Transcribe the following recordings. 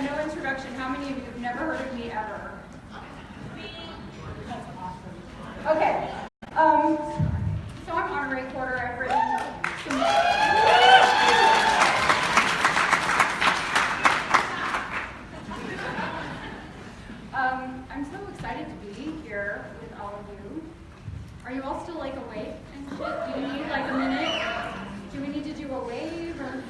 have no introduction. How many of you have never heard of me ever? That's awesome. Okay. So I'm Honoree Porter. I've written some... I'm so excited to be here with all of you. Are you all still like awake and shit? Do you need like a minute? Do we need to do a wave or?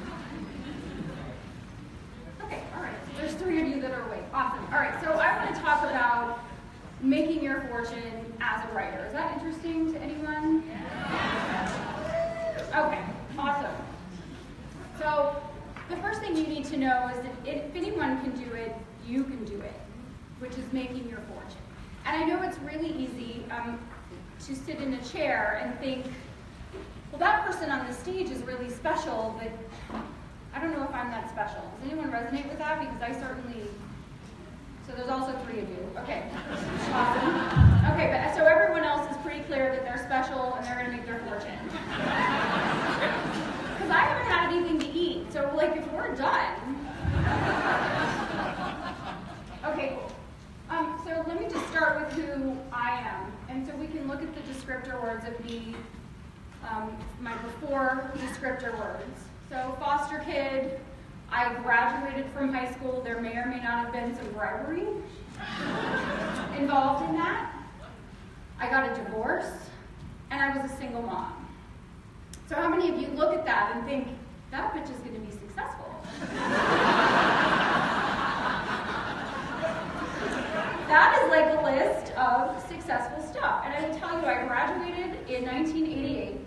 Okay, all right. So there's 3 of you that are awake. Awesome. All right. So I want to talk about making your fortune as a writer. Is that interesting to anyone? Okay. Awesome. So the first thing you need to know is that if anyone can do it, you can do it, which is making your fortune. And I know it's really easy to sit in a chair and think, well, that person on the stage is really special, but I don't know if I'm that special. Does anyone resonate with that? Because I certainly, so there's also 3 of you. Okay, awesome. Okay, but so everyone else is pretty clear that they're special and they're gonna make their fortune. Because I haven't had anything to eat, so like if we're done. Okay, cool. So let me just start with who I am. And so we can look at the descriptor words of me, my before descriptor words. So foster kid, I graduated from high school. There may or may not have been some bribery involved in that. I got a divorce, and I was a single mom. So how many of you look at that and think, that bitch is going to be successful? That is like a list of successful stuff. And I will tell you, I graduated in 1988,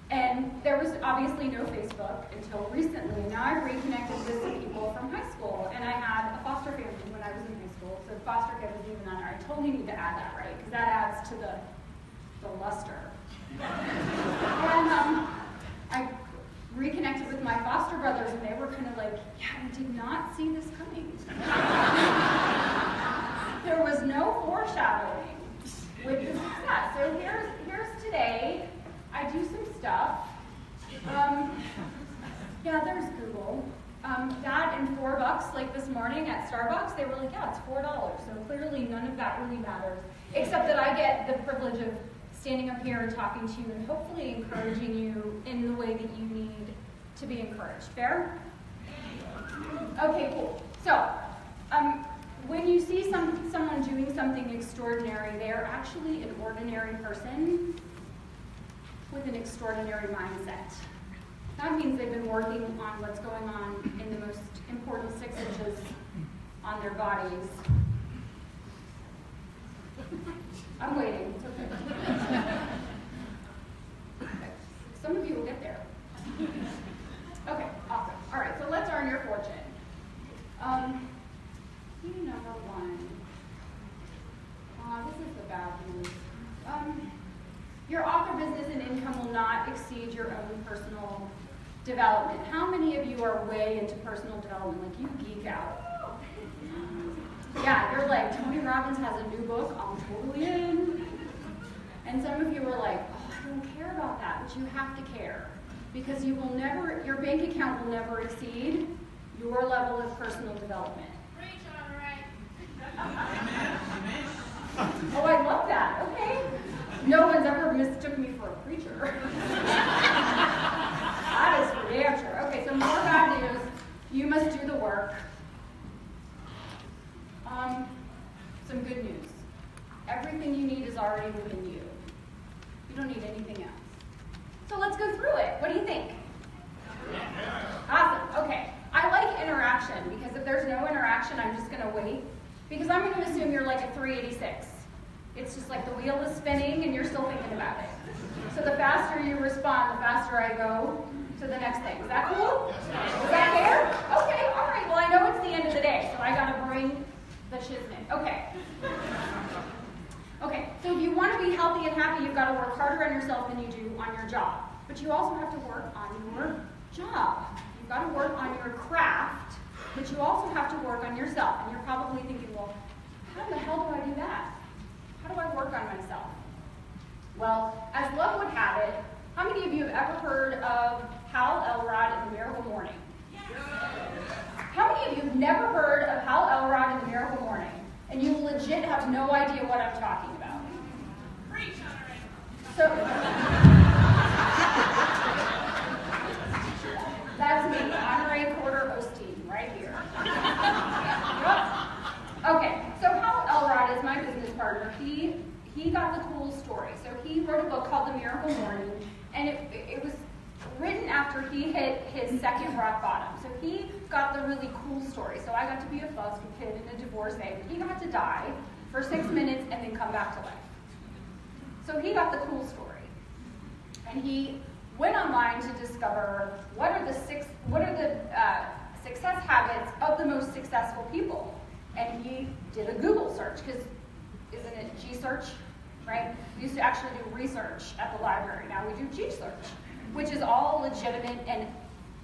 and there was obviously no Facebook until recently. And now I've reconnected with some people from high school, and I had a foster family when I was in high school, so foster kid was even on there. I totally need to add that, right? Because that adds to the luster. And I reconnected with my foster brothers, and they were kind of like, yeah, we did not see this coming. There was no foreshadowing with the success. So here's today. I do some stuff. Yeah, there's Google. That and $4, like this morning at Starbucks, they were like, yeah, it's $4. So clearly none of that really matters, except that I get the privilege of standing up here and talking to you and hopefully encouraging you in the way that you need to be encouraged. Fair? Okay, cool. So, when you see someone doing something extraordinary, they are actually an ordinary person with an extraordinary mindset. That means they've been working on what's going on in the most important 6 inches on their bodies. I'm waiting. It's okay. Some of you will get there. Okay, awesome. All right, so let's earn your fortune. Key number 1. This is the bad news. Your author business and income will not exceed your own personal development. How many of you are way into personal development? Like, you geek out. Yeah, you're like, Tony Robbins has a new book, I'm totally in. And some of you are like, oh, I don't care about that, but you have to care. Because you will never, your bank account will never exceed your level of personal development. Oh, I love that. Okay. No one's ever mistook me for a preacher. That is for damn sure. Okay, so more bad news. You must do the work. Some good news. Everything you need is already within you. You don't need anything else. So let's go through it. What do you think? Awesome. Okay. I like interaction because if there's no interaction, I'm just going to wait. Because I'm going to assume you're like a 386. It's just like the wheel is spinning and you're still thinking about it. So the faster you respond, the faster I go to the next thing. Is that cool? Is that fair? Okay, all right. Well, I know it's the end of the day, so I got to bring the shiznit. Okay. Okay, so if you want to be healthy and happy, you've got to work harder on yourself than you do on your job. But you also have to work on your job. You've got to work on your craft, but you also have to work on yourself. And you're probably thinking, well, how the hell do I do that? How do I work on myself? Well, as luck would have it, how many of you have ever heard of Hal Elrod and the Miracle Morning? How many of you have never heard legit have no idea what I'm talking about. Preach, Honoree. So, that's me, Honoree Quarter Osteen, right here. Okay, so Hal Elrod is my business partner. He got the cool story. So he wrote a book called The Miracle Morning, and it was written after he hit his second rock bottom. So he got the really cool story. So I got to be a foster kid and a divorcee, but he got to die for 6 minutes and then come back to life. So he got the cool story. And he went online to discover what are the success habits of the most successful people. And he did a Google search, because isn't it G-search, right? We used to actually do research at the library. Now we do G-search, which is all legitimate and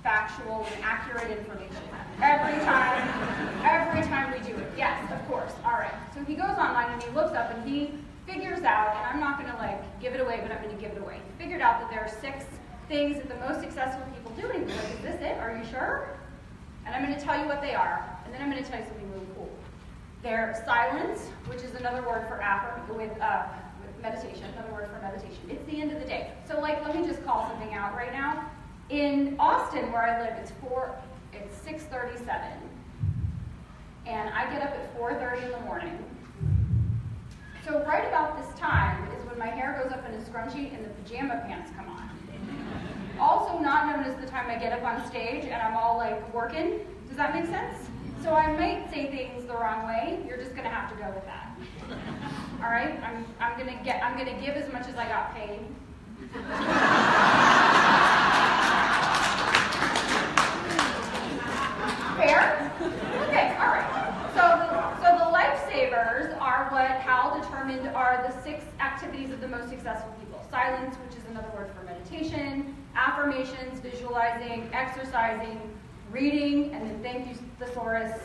factual and accurate information. Every time we do it. Yes, of course. All right. So he goes online and he looks up and he figures out, and I'm not going to give it away, but I'm going to give it away. He figured out that there are 6 things that the most successful people do. And he's like, is this it? Are you sure? And I'm going to tell you what they are, and then I'm going to tell you something really cool. They're silence, which is another word for with meditation, another word for meditation. It's the end of the day. So let me just call something out right now. In Austin, where I live, it's 6:37, and I get up at 4:30 in the morning. So right about this time is when my hair goes up in a scrunchie and the pajama pants come on. Also not known as the time I get up on stage and I'm all working. Does that make sense? So I might say things the wrong way. You're just gonna have to go with that. All right? I'm gonna give as much as I got paid. Fair? Okay, all right. So the lifesavers are what Hal determined are the 6 activities of the most successful people. Silence, which is another word for meditation, affirmations, visualizing, exercising, reading, and then thank you, thesaurus,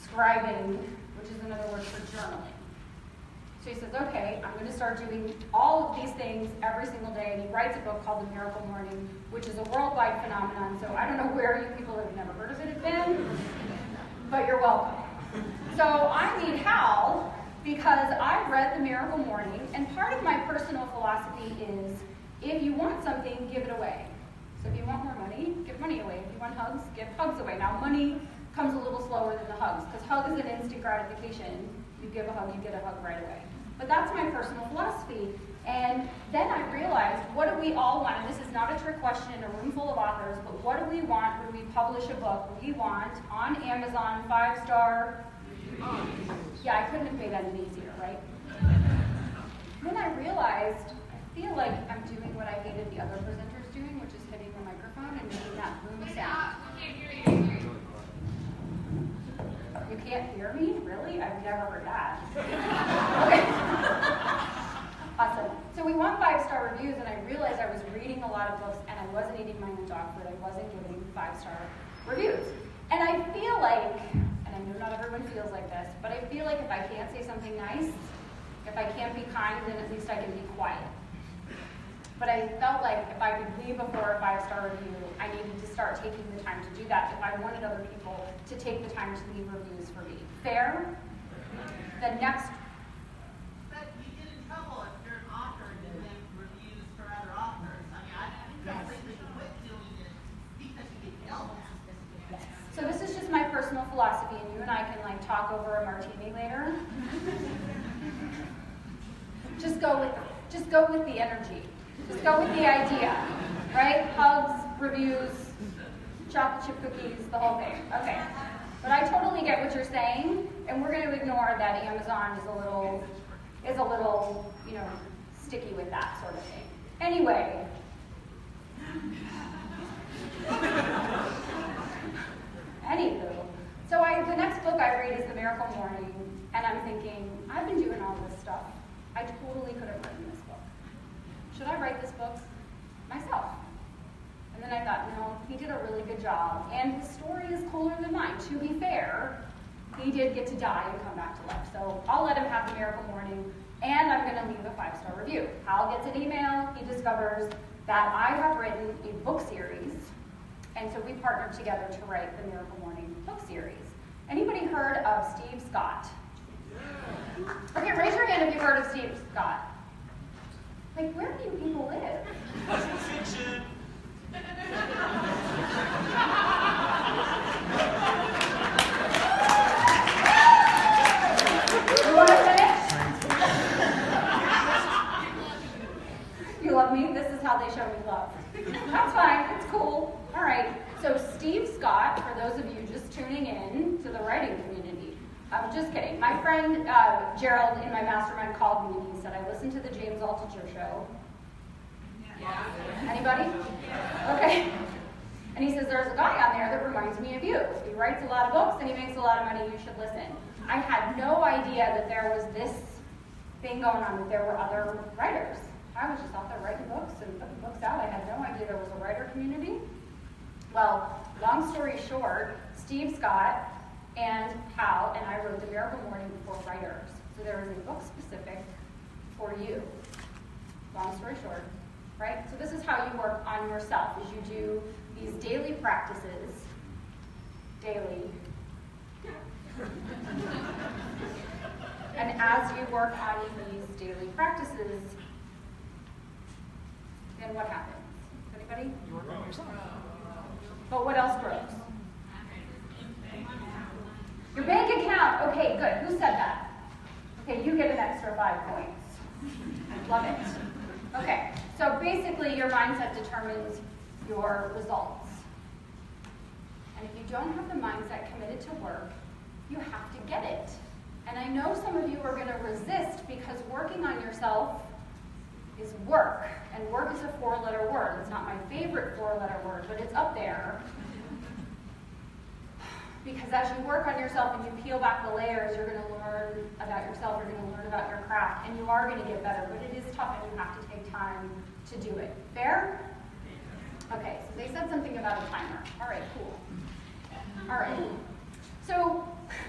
scribing, which is another word for journaling. So he says, okay, I'm going to start doing all of these things every single day, and he writes a book called The Miracle Morning, which is a worldwide phenomenon, so I don't know where you people that have never heard of it have been, but you're welcome. So I need Hal because I read The Miracle Morning, and part of my personal philosophy is, if you want something, give it away. So if you want more money, give money away. If you want hugs, give hugs away. Now money comes a little slower than the hugs, because hug is an instant gratification. You give a hug, you get a hug right away. But that's my personal philosophy. And then I realized, what do we all want? And this is not a trick question in a room full of authors, but what do we want when we publish a book? We want, on Amazon, 5-star. Yeah, I couldn't have made that any easier, right? Then I realized, I feel like I'm doing what I hated the other presenters doing, which is hitting the microphone and making that boom sound. You can't hear me? Really? I've never heard that. Okay. Awesome. So we want 5-star reviews, and I realized I was reading a lot of books, and I wasn't eating my own dog food. I wasn't giving 5-star reviews. And I feel like, and I know not everyone feels like this, but I feel like if I can't say something nice, if I can't be kind, then at least I can be quiet. But I felt like if I could leave a 4 or 5-star review, I needed to start taking the time to do that if I wanted other people to take the time to leave reviews for me. Fair? The next... But you get in trouble if you're an author and you leave reviews for other authors. I mean, I think that's the reason you quit doing it because you get yelled at. Yes. So this is just my personal philosophy, and you and I can talk over a martini later. Just go with the energy. Just go with the idea, right? Hugs, reviews, chocolate chip cookies, the whole thing. Okay. But I totally get what you're saying, and we're going to ignore that Amazon is a little, sticky with that sort of thing. Anyway. Anywho. So the next book I read is The Miracle Morning, and I'm thinking, I've been doing all this stuff. I totally could have written this book. Should I write this book myself? And then I thought, no, he did a really good job. And his story is cooler than mine. To be fair, he did get to die and come back to life. So I'll let him have The Miracle Morning, and I'm going to leave a 5-star review. Hal gets an email. He discovers that I have written a book series. And so we partnered together to write the Miracle Morning book series. Anybody heard of Steve Scott? Okay, raise your hand if you've heard of Steve Scott. Like, where do you people live? Fiction. You want to finish? You love me? This is how they show me love. That's fine. It's cool. All right. So Steve Scott, for those of you just tuning in to the writing community, I'm just kidding. My friend Gerald in my mastermind called me and he said, I listened to the James Altucher show. Yeah. Anybody? Okay. And he says, there's a guy on there that reminds me of you. He writes a lot of books and he makes a lot of money. You should listen. I had no idea that there was this thing going on, that there were other writers. I was just out there writing books and putting books out. I had no idea there was a writer community. Well, long story short, Steve Scott and Hal and I wrote The Miracle Morning for Writers. So there is a book specific for you. Long story short, right? So this is how you work on yourself, is you do these daily practices, daily. And as you work on these daily practices, then what happens? Anybody? You work on yourself. But what else grows? Your bank account. Okay, good. Who said that? Okay, you get an extra 5 points. Love it. Okay, so basically your mindset determines your results. And if you don't have the mindset committed to work, you have to get it. And I know some of you are going to resist because working on yourself is work. And work is a 4-letter word. It's not my favorite 4-letter word, but it's up there. Because as you work on yourself and you peel back the layers, you're going to learn about yourself, you're going to learn about your craft, and you are going to get better. But it is tough and you have to take time to do it. Fair? Okay, so they said something about a timer. All right, cool. All right. So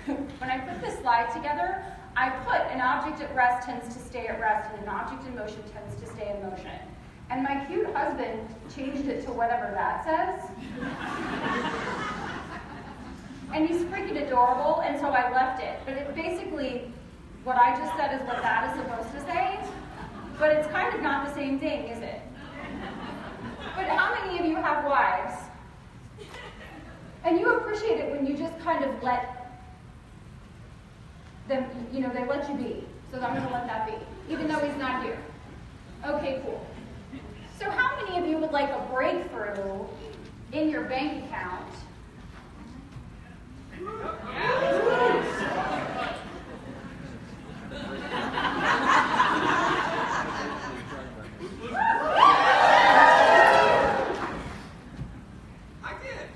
when I put this slide together, I put an object at rest tends to stay at rest, and an object in motion tends to stay in motion. And my cute husband changed it to whatever that says. And he's freaking adorable, and so I left it. But it basically, what I just said is what that is supposed to say. But it's kind of not the same thing, is it? But how many of you have wives? And you appreciate it when you just kind of let them, they let you be. So I'm going to let that be, even though he's not here. Okay, cool. So how many of you would like a breakthrough in your bank account?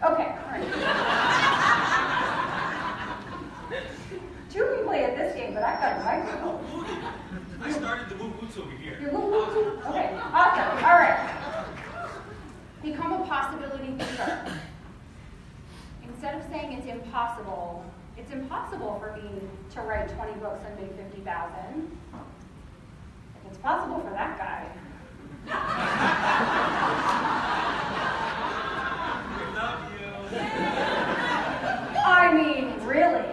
Okay, all right. 2 can play at this game, but I've got a microphone. I started the woo-woots over here. You're woo-woo? Okay, awesome. All right. Become a possibility thinker. Instead of saying it's impossible for me to write 20 books and make 50,000. If it's possible for that guy. I mean, really.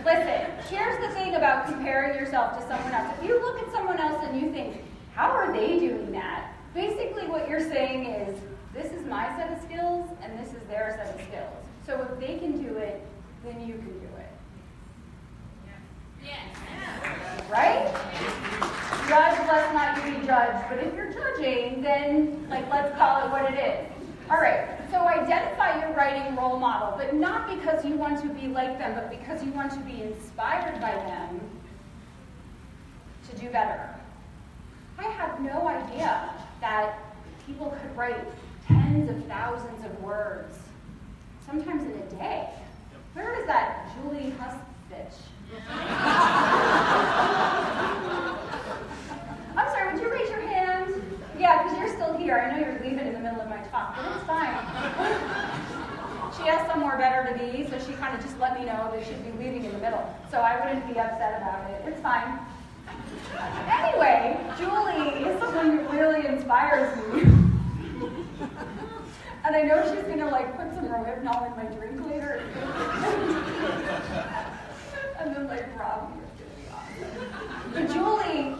Listen, here's the thing about comparing yourself to someone else. If you look at someone else and you think, how are they doing that? Basically what you're saying is, this is my set of skills and this is their set of skills. So if they can do it, then you can do it. Yes. Right? Judge, lest not you be judged. But if you're judging, then let's call it what it is. All right, so identify your writing role model, but not because you want to be like them, but because you want to be inspired by them to do better. I had no idea that people could write tens of thousands of words, sometimes in a day. Where is that Julie Huss bitch? I'm sorry, would you raise your hand? Yeah, because you're still here. I know you're leaving in the middle of my talk, but it's fine. She has somewhere better to be, so she kind of just let me know that she'd be leaving in the middle. So I wouldn't be upset about it. It's fine. Anyway, Julie is someone who really inspires me. And I know she's going to put some Rohypnol in my drink later. And then rob me. It's going to be awesome. But Julie,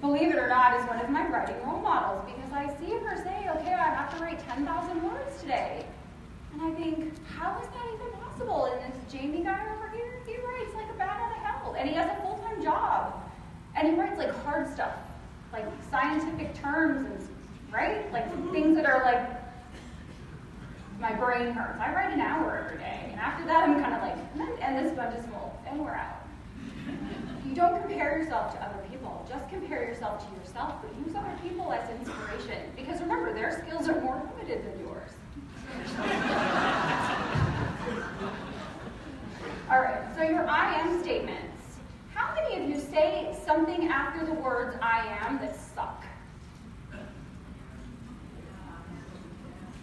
believe it or not, is one of my writing role models because I see her say, okay, I have to write 10,000 words today. And I think, how is that even possible? And this Jamie guy over here, he writes like a bat out of hell. And he has a full-time job. And he writes like hard stuff, like scientific terms, and right? Like things that are like, my brain hurts. I write an hour every day. And after that, I'm kind of like, and this bunch is full, and we're out. You don't compare yourself to other people. Just compare yourself to yourself, but use other people as inspiration. Because remember, their skills are more limited than yours. All right, so your I am statements. How many of you say something after the words I am that suck?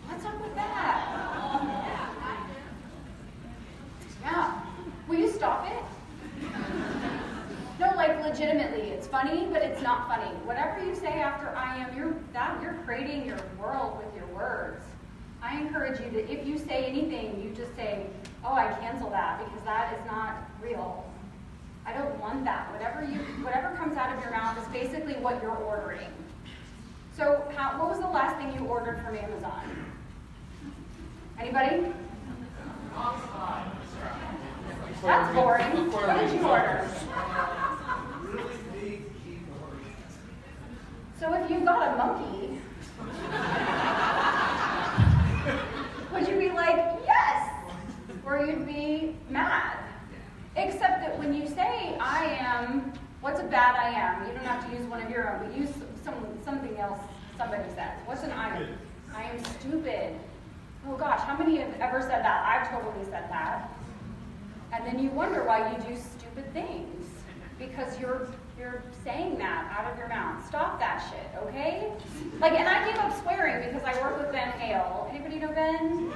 What's up with that? Yeah. Will you stop it? No, like legitimately, it's funny, but it's not funny. Whatever you say after I am, you're creating your world with your words. I encourage you to, if you say anything, you just say, oh, I cancel that because that is not real. I don't want that. Whatever comes out of your mouth is basically what you're ordering. So what was the last thing you ordered from Amazon? Anybody? That's boring. What did you order? Really big keyboard. So if you got a monkey, would you be like, yes? Or you'd be mad? Except that when you say I am, what's a bad I am? You don't have to use one of your own, but use something else somebody says. What's an I am? I am stupid. Oh gosh, how many have ever said that? I've totally said that. And then you wonder why you do stupid things. Because you're saying that out of your mouth. Stop that shit, okay? And I gave up swearing because I work with Ben Hale. Anybody know Ben?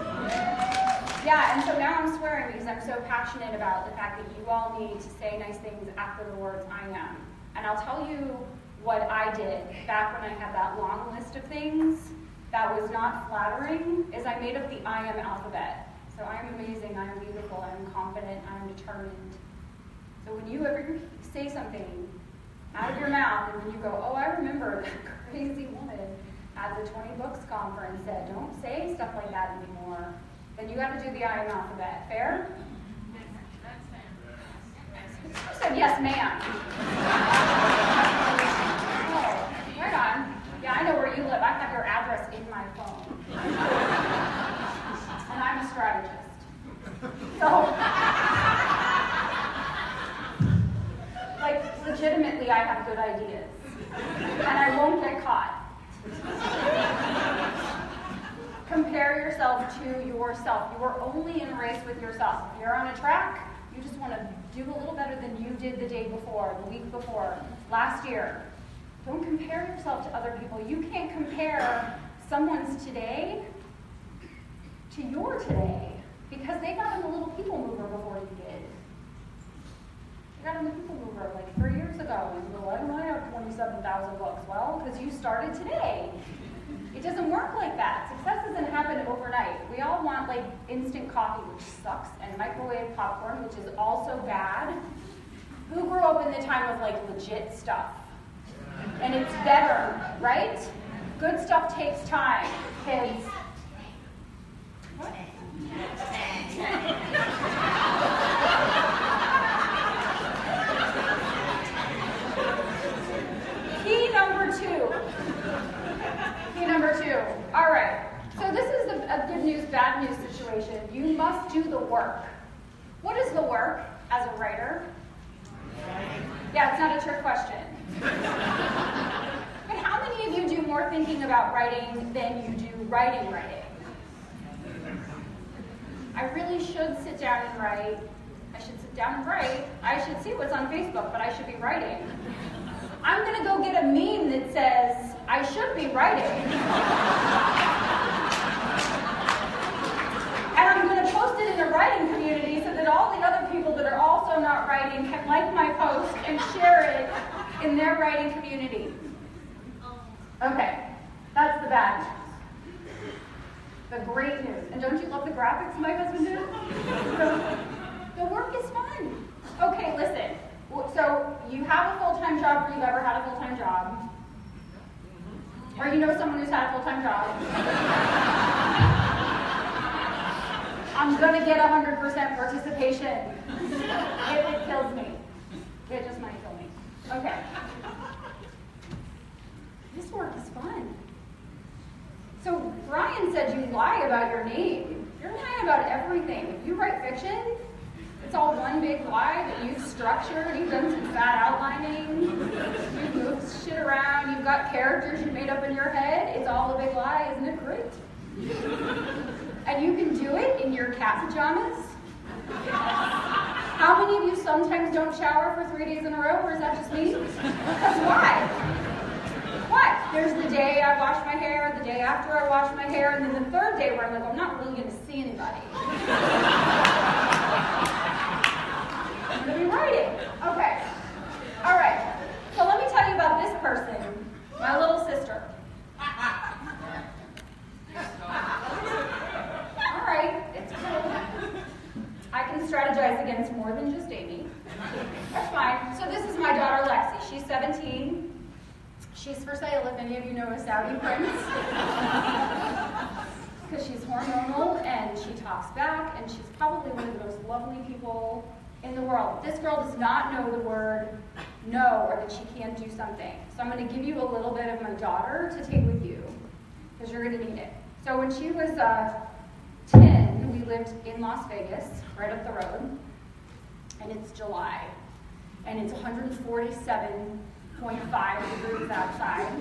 Yeah, and so now I'm swearing because I'm so passionate about the fact that you all need to say nice things after the words I am. And I'll tell you what I did back when I had that long list of things that was not flattering, is I made up the I am alphabet. So I am amazing, I am beautiful, I am confident, I am determined. So when you ever say something out of your mouth and then you go, oh, I remember that crazy woman at the 20Books conference said, don't say stuff like that anymore, then you got to do the I am alphabet. Fair? You said yes, ma'am. Oh, right on. Yeah, I know where you live. I have your address in my phone. And I'm a strategist. So, legitimately, I have good ideas. And I won't get caught. Compare yourself to yourself. You are only in a race with yourself. If you're on a track, you just want to do a little better than you did the day before, the week before, last year. Don't compare yourself to other people. You can't compare someone's today to your today because they got in the little people mover before you did. They got in the people mover like 3 years ago and you're like, I have 27,000 books. Well, because you started today. It doesn't work like that. Success doesn't happen overnight. We all want instant coffee, which sucks, and microwave popcorn, which is also bad. Who grew up in the time of legit stuff? And it's better, right? Good stuff takes time, kids. What? Key number two. All right. So this is a good news, bad news situation. You must do the work. What is the work as a writer? Yeah, it's not a trick question. But how many of you do more thinking about writing than you do writing? I really should sit down and write. I should sit down and write. I should see what's on Facebook, but I should be writing. I'm going to go get a meme that says, I should be writing. And I'm going to post it in a writing community so that all the other people that are also not writing can like my post and share it in their writing community. Okay, that's the bad news. The great news. And don't you love the graphics my husband did? The work is fun. Okay, listen. So you have a full-time job, or you've ever had a full-time job, or you know someone who's had a full-time job. I'm gonna get 100% participation if it kills me. It just might kill me. Okay. This work is fun. So Brian said you lie about your name. You're lying about everything. If you write fiction, it's all one big lie that you've structured. You've done some fat outlining. You've moved shit around. You've got characters you made up in your head. It's all a big lie. Isn't it great? And you can do it in your cat pajamas. How many of you sometimes don't shower for 3 days in a row, or is that just me? Because why? Why? There's the day I wash my hair, the day after I wash my hair, and then the third day where I'm like, I'm not really going to see anybody. I'm going to be writing. Okay. All right. So let me tell you about this person, my little sister. All right. It's cool. I can strategize against more than just Amy. That's fine. So this is my daughter, Lexi. She's 17. She's for sale if any of you know a Saudi prince. Because she's hormonal and she talks back, and she's probably one of the most lovely people in the world. This girl does not know the word no, or that she can't do something. So I'm going to give you a little bit of my daughter to take with you, because you're going to need it. So when she was 10, we lived in Las Vegas, right up the road, and it's July, and it's 147.5 degrees outside.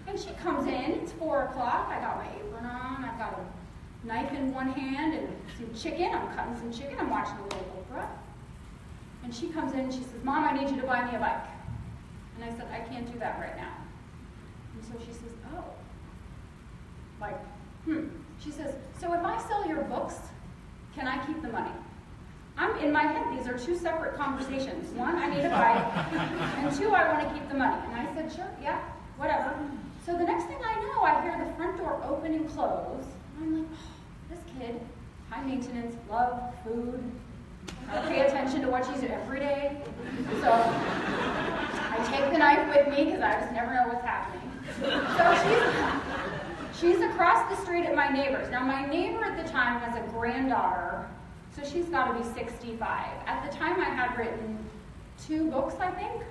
And she comes in, it's 4 o'clock, I got my apron on, I've got a knife in one hand and some chicken, I'm cutting some chicken, I'm watching a little Oprah. And she comes in and she says, Mom, I need you to buy me a bike. And I said, I can't do that right now. And so she says, oh. Like, She says, so if I sell your books, can I keep the money? I'm in my head, these are two separate conversations. One, I need a bike, and two, I want to keep the money. And I said, sure, yeah, whatever. So the next thing I know, I hear the front door open and close. I'm like, oh, this kid, high maintenance, love, food, pay attention to what she's doing every day. So I take the knife with me because I just never know what's happening. So she's across the street at my neighbor's. Now my neighbor at the time has a granddaughter, so she's got to be 65. At the time I had written 2 books, I think.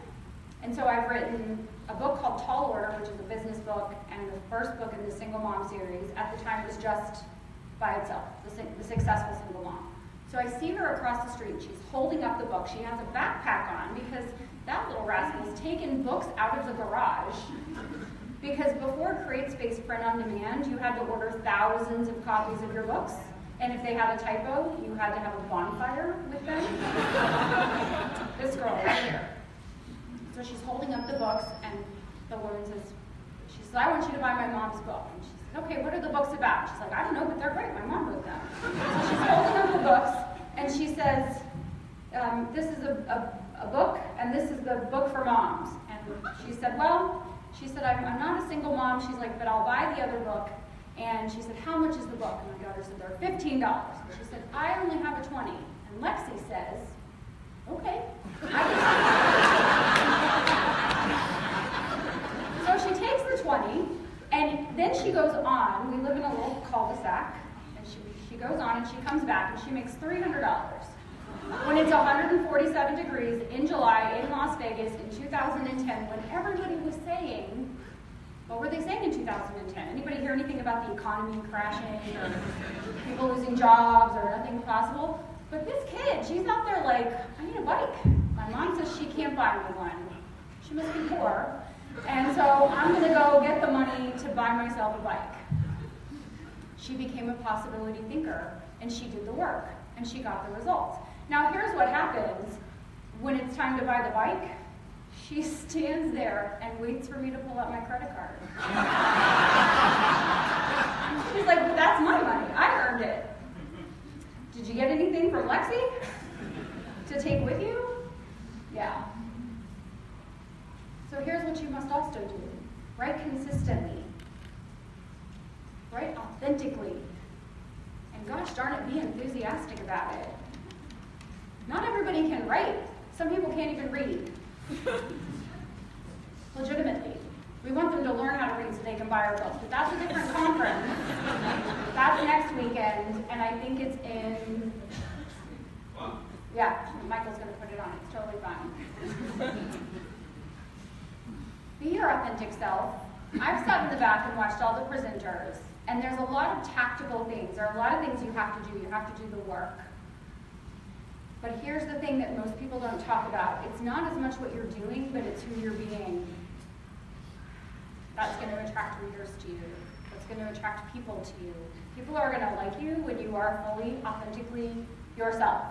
And so I've written a book called Tall Order, which is a business book, and the first book in the Single Mom series. At the time it was just by itself, the Successful Single Mom. So I see her across the street. She's holding up the book. She has a backpack on because that little rascal's taken books out of the garage. Because before CreateSpace Print on Demand, you had to order thousands of copies of your books. And if they had a typo, you had to have a bonfire with them. This girl right here. So she's holding up the books, and the woman says, she says, I want you to buy my mom's book. And she said, okay, what are the books about? She's like, I don't know, but they're great. My mom wrote them. So she's holding up the books, and she says, this is a book, and this is the book for moms. And she said, well, I'm not a single mom. She's like, but I'll buy the other book. And she said, how much is the book? And my daughter said, they're $15. And she said, I only have a 20. And Lexi says, okay. So she takes the 20, and then she goes on. We live in a little cul-de-sac, and she goes on, and she comes back, and she makes $300. When it's 147 degrees in July in Las Vegas in 2010, when everybody was saying, what were they saying in 2010? Anybody hear anything about the economy crashing or people losing jobs or nothing possible? But this kid, she's out there like, I need a bike. My mom says she can't buy me one. She must be poor. And so I'm going to go get the money to buy myself a bike. She became a possibility thinker, and she did the work, and she got the results. Now here's what happens when it's time to buy the bike. She stands there and waits for me to pull out my credit card. She's like, well, that's my money. I earned it. Did you get anything from Lexi to take with you? Yeah. So here's what you must also do. Write consistently. Write authentically. And gosh darn it, be enthusiastic about it. Not everybody can write Some people can't even read. Legitimately. We want them to learn how to read so they can buy our books. But that's a different conference. That's next weekend, and I think it's in... Yeah, Michael's going to put it on. It's totally fine. Be your authentic self. I've sat in the back and watched all the presenters, and there's a lot of tactical things. There are a lot of things you have to do. You have to do the work. But here's the thing that most people don't talk about. It's not as much what you're doing, but it's who you're being. That's going to attract readers to you. That's going to attract people to you. People are going to like you when you are fully, authentically yourself.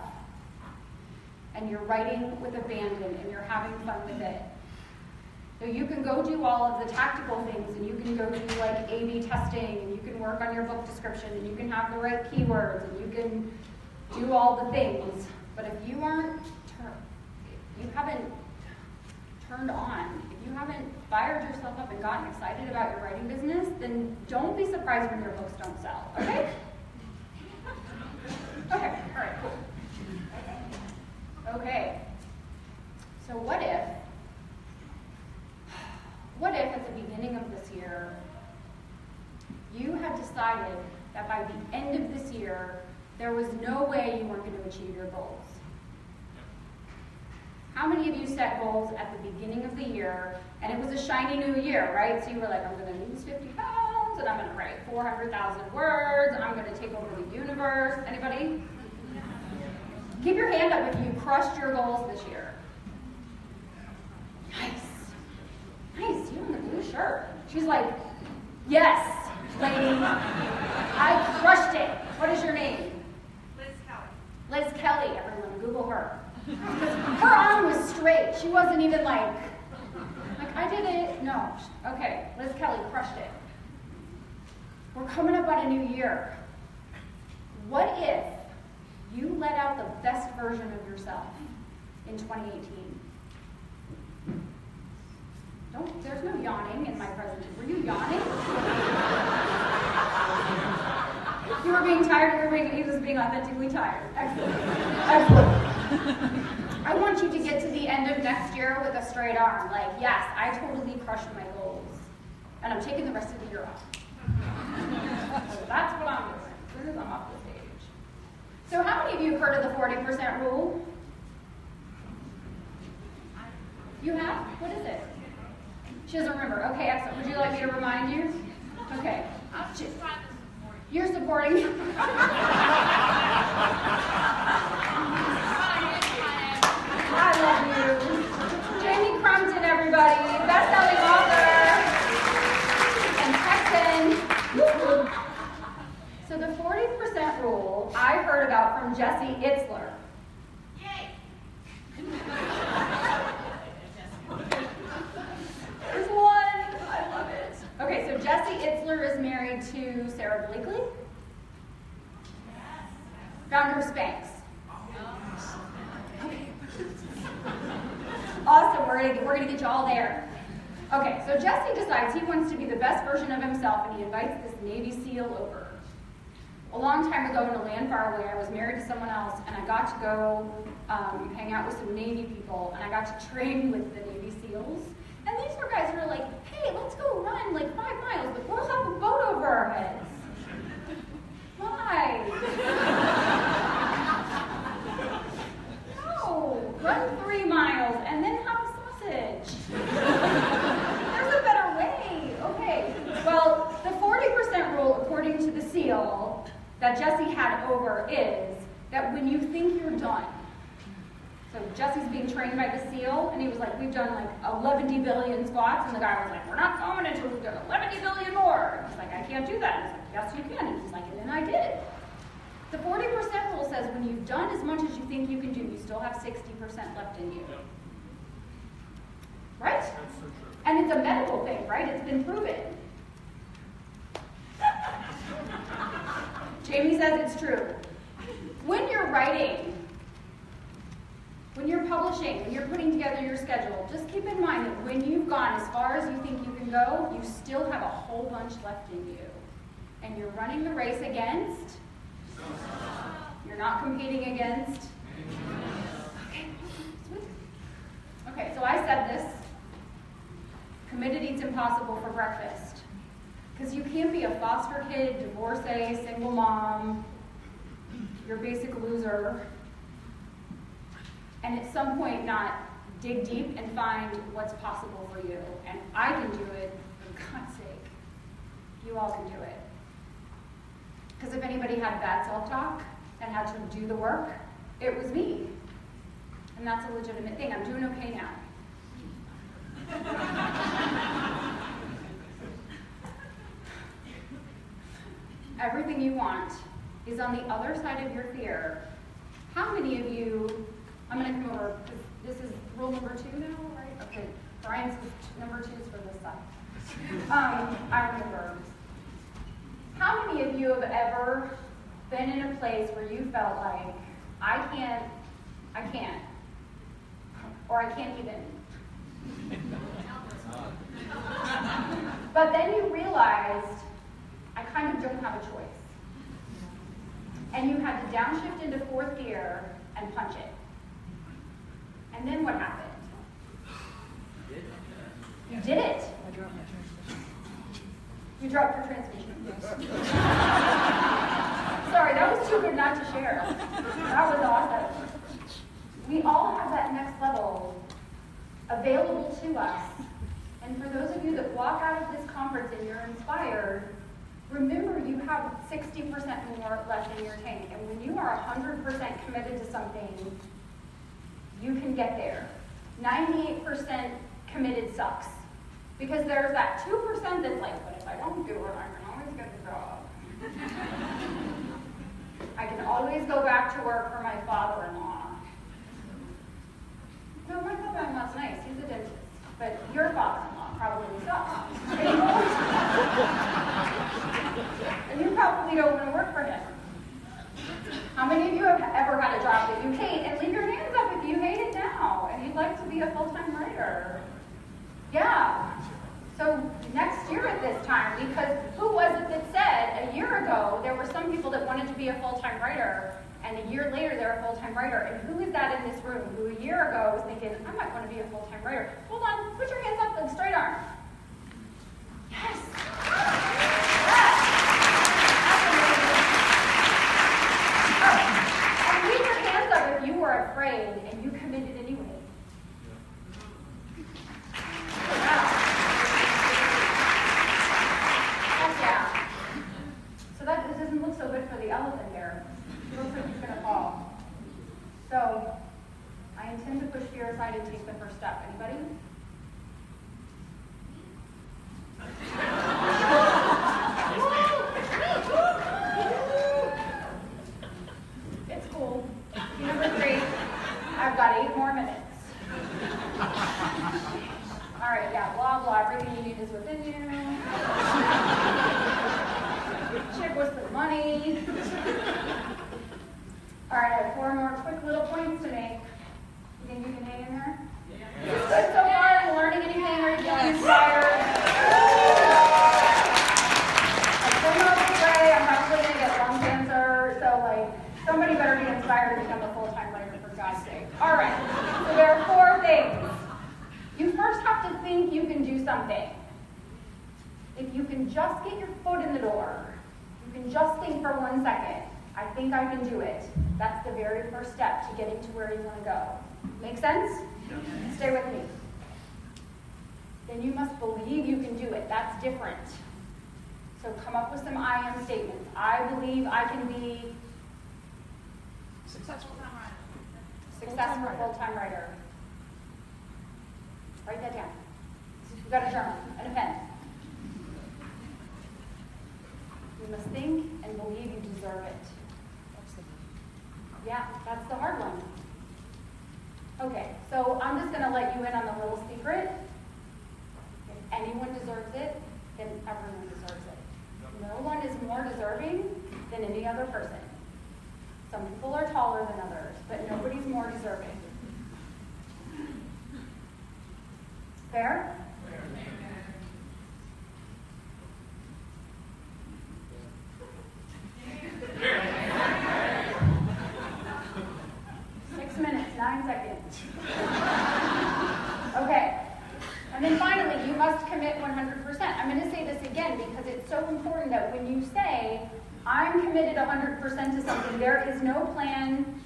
And you're writing with abandon, and you're having fun with it. So you can go do all of the tactical things, and you can go do like A/B testing, and you can work on your book description, and you can have the right keywords, and you can do all the things. But if you haven't turned on, if you haven't fired yourself up and gotten excited about your writing business, then don't be surprised when your books don't sell, okay? Okay, all right, cool. Okay, so what if at the beginning of this year, you had decided that by the end of this year, there was no way you weren't going to achieve your goals? How many of you set goals at the beginning of the year, and it was a shiny new year, right? So you were like, I'm going to lose 50 pounds, and I'm going to write 400,000 words, and I'm going to take over the universe. Anybody? Keep your hand up if you crushed your goals this year. Nice. Nice, you in the blue shirt. She's like, yes, lady. I crushed it. What is your name? Liz Kelly. Liz Kelly, everyone. Google her. Because her arm was straight. She wasn't even like, I did it. No. Okay, Liz Kelly crushed it. We're coming up on a new year. What if you let out the best version of yourself in 2018? There's no yawning in my presentation. Were you yawning? You were being tired, he was being authentically tired. Excellent. Excellent. I want you to get to the end of next year with a straight arm. Like, yes, I totally crushed my goals. And I'm taking the rest of the year off. So that's what I'm doing as soon as I'm off the stage. So how many of you have heard of the 40% rule? You have? What is it? She doesn't remember. Okay, excellent. Would you like me to remind you? Okay. You're supporting. I love you. Jamie Crumpton, everybody. Best-selling author. And Texan. So the 40% rule I heard about from Jesse Itzler. Yay! There's one. I love it. Okay, so Jesse Itzler is married to Sarah Blakely, founder of Spanx. Okay. Awesome. We're gonna get you all there. Okay, so Jesse decides he wants to be the best version of himself, and he invites this Navy SEAL over. A long time ago in a land far away, I was married to someone else, and I got to go hang out with some Navy people, and I got to train with the Navy SEALs. And these were guys who were like, hey, let's go run like 5 miles, but we'll have a boat over our heads. Why? No, run 3 miles and then have a sausage. There's a better way. Okay, well, the 40% rule, according to the SEAL that Jesse had over, is that when you think you're done, so Jesse's being trained by the SEAL, and he was like, we've done like 11 billion squats, and the guy was like, we're not going until we've done 11 billion more. And he's like, I can't do that. And he's like, yes, you can. And he's like, and then I did. The 40% rule says when you've done as much as you think you can do, you still have 60% left in you. Right? And it's a medical thing, right? It's been proven. Jamie says it's true. When you're writing, when you're publishing, when you're putting together your schedule, just keep in mind that when you've gone as far as you think you can go, you still have a whole bunch left in you. And you're running the race against? You're not competing against? Okay, so I said this. Committed eats impossible for breakfast. Because you can't be a foster kid, divorcee, single mom, you're a basic loser, and at some point not dig deep and find what's possible for you. And I can do it, for God's sake. You all can do it. Because if anybody had bad self-talk and had to do the work, it was me. And that's a legitimate thing. I'm doing okay now. Everything you want is on the other side of your fear. How many of you, I'm going to come over, because this is rule number 2 now, right? Okay, Brian's number 2 is for this side. I remember. How many of you have ever been in a place where you felt like, I can't, or I can't even? But then you realized, I kind of don't have a choice. And you had to downshift into 4th gear and punch it. And then what happened? You did it. You dropped your transmission. Sorry, that was too good not to share. That was awesome. We all have that next level available to us. And for those of you that walk out of this conference and you're inspired, remember you have 60% more left in your tank. And when you are 100% committed to something, you can get there. 98% committed sucks. Because there's that 2% that's like, but if I don't do it, I can always get the job. I can always go back to work for my father-in-law. No, my father-in-law's nice. He's a dentist. But your father-in-law probably sucks. And you probably don't want to work for him. How many of you have ever had a job that you hate? And leave your hands up if you hate it now and you'd like to be a full-time writer. Yeah. So next year at this time, because who was it that said a year ago there were some people that wanted to be a full-time writer, and a year later they're a full-time writer? And who is that in this room who a year ago was thinking, I might want to be a full-time writer? Hold on, put your hands up and straight arm. Yes. Oh, and leave your hands up if you were afraid and you committed anyway. That doesn't look so good for the elephant there. It looks like he's going to fall. So, I intend to push fear aside and take the first step. Anybody? It's cool. Number 3, I've got 8 more minutes. All right, yeah, blah, blah, everything you need is within you. Check with some money. All right, I have 4 more quick little points to make. You think you can hang in there? Yeah. Is this good so far? Am I learning anything? Are you feeling inspired? I'm still not away. I'm probably going to get lung cancer. So, somebody better be inspired to become a full-time writer, for God's sake. All right, so there are 4 things. You first have to think you can do something. If you can just get your foot in the door, you can just think for 1 second, I think I can do it. That's the very first step to getting to where you want to go. Make sense? Yes. Stay with me. Then you must believe you can do it. That's different. So come up with some I am statements. I believe I can be successful full-time writer. Write that down. You've got a journal and a pen. You must think and believe you deserve it. Yeah, that's the hard one. Okay, so I'm just going to let you in on the little secret. If anyone deserves it, then everyone deserves it. No one is more deserving than any other person. Some people are taller than others, but nobody's more deserving. Fair? Fair. 6 minutes, 9 seconds. commit 100%. I'm going to say this again because it's so important that when you say, I'm committed 100% to something, there is no plan.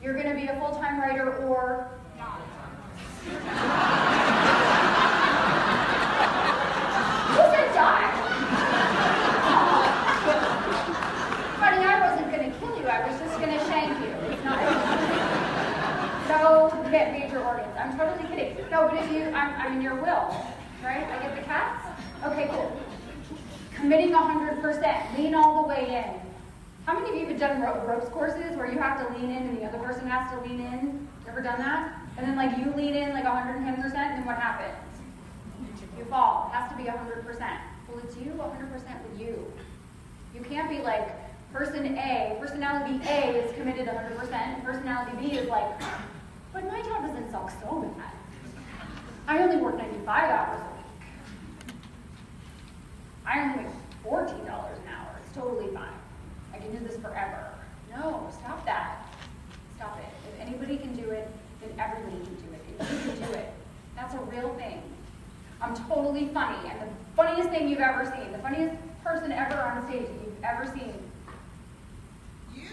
You're going to be a full-time writer or not. Who said die? Honey, I wasn't going to kill you. I was just going to shank you. It's not. No major organs. I'm totally kidding. No, but if you, I'm in your will, right? I get the cats? Okay, cool. Committing 100%. Lean all the way in. How many of you have done ropes courses where you have to lean in and the other person has to lean in? You ever done that? And then like you lean in like 110%, and then what happens? You fall. It has to be 100%. Well, it's you 100% with you. You can't be like person A, personality A is committed 100%, personality B is like, but my job doesn't suck so bad. I only work 95 hours a week. I only make $14 an hour. It's totally fine. I can do this forever. No, stop that. Stop it. If anybody can do it, then everybody can do it. And you can do it. That's a real thing. I'm totally funny. And the funniest thing you've ever seen, the funniest person ever on stage that you've ever seen. You.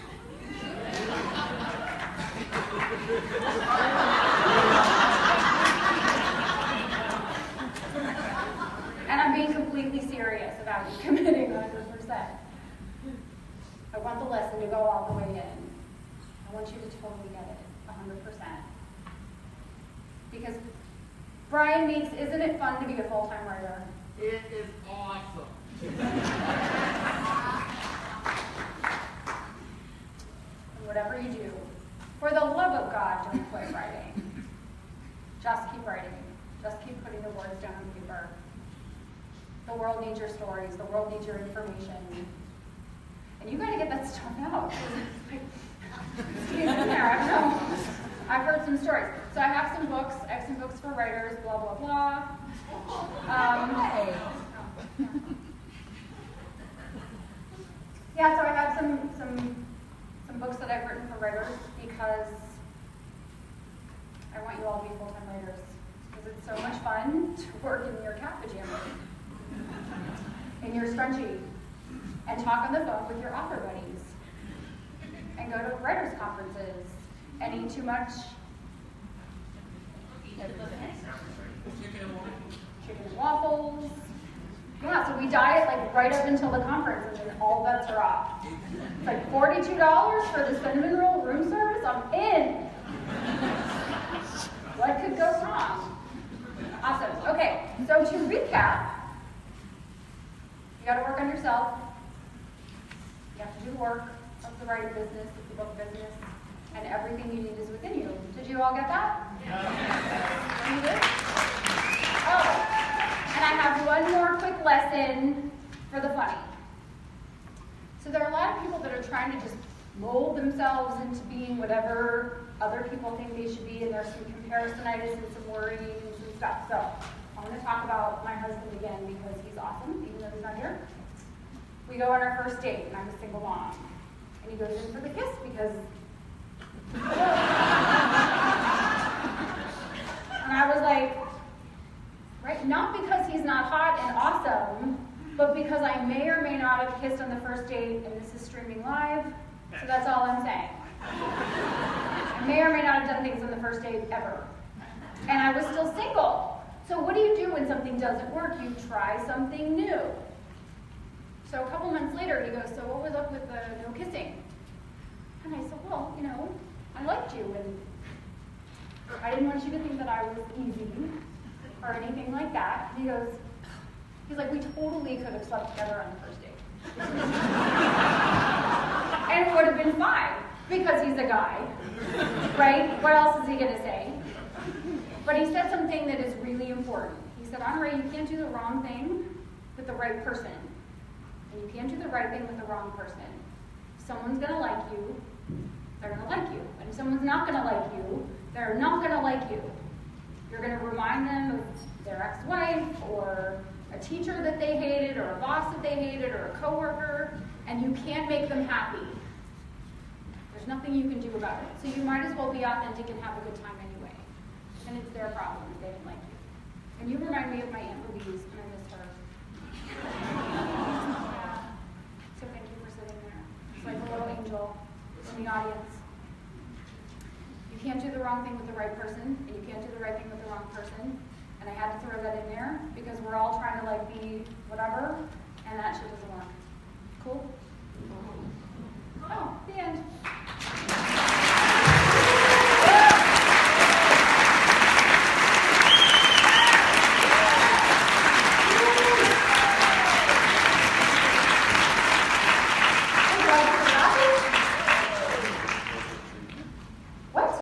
And I'm being completely serious about committing 100%. I want the lesson to go all the way in. I want you to totally get it, 100%. Because Brian Meeks, isn't it fun to be a full-time writer? It is awesome. And whatever you do, for the love of God, don't quit writing. Just keep writing. Just keep putting the words down on paper. The world needs your stories. The world needs your information. And you got to get that stuff out. Stay in there. I don't know. I've heard some stories. So I have some books. I have some books for writers, blah, blah, blah. Yeah, so I have some books that I've written for writers because I want you all to be full-time writers. Because it's so much fun to work in your cat pajamas, in your scrunchie, and talk on the phone with your author buddies, and go to writers' conferences, and eat too much chicken and waffles. Yeah, so we diet like right up until the conference, and then all bets are off. It's like $42 for the cinnamon roll room service. I'm in. What could go wrong? Awesome. Okay, so to recap, you got to work on yourself. You have to do the work of the writing business, of the book business, and everything you need is within you. Did you all get that? Yeah. You did? Oh, and I have one more quick lesson for the funny. So there are a lot of people that are trying to just mold themselves into being whatever other people think they should be, and there's some comparisonitis and some worry and some stuff. So I want to talk about my husband again because he's awesome, even though he's not here. We go on our first date, and I'm a single mom. And he goes in for the kiss because... And I was like, right, not because he's not hot and awesome, but because I may or may not have kissed on the first date, and this is streaming live, so that's all I'm saying. I may or may not have done things on the first date ever. And I was still single. So what do you do when something doesn't work? You try something new. So a couple months later, he goes, so what was up with the no kissing? And I said, well, you know, I liked you, and I didn't want you to think that I was easy or anything like that. And he's like, we totally could have slept together on the first date. And it would have been fine, because he's a guy, right? What else is he going to say? But he said something that is really important. He said, Honoree, you can't do the wrong thing with the right person. And you can't do the right thing with the wrong person. If someone's going to like you, they're going to like you. And if someone's not going to like you, they're not going to like you. You're going to remind them of their ex-wife, or a teacher that they hated, or a boss that they hated, or a coworker, and you can't make them happy. There's nothing you can do about it. So you might as well be authentic and have a good time anyway. And it's their problem if they didn't like you. And you remind me of my Aunt Louise, and I miss her. Yeah. So thank you for sitting there. It's like a little angel in the audience. You can't do the wrong thing with the right person, and you can't do the right thing with the wrong person. And I had to throw that in there because we're all trying to like be whatever, and that shit doesn't work. Cool? Oh, the end.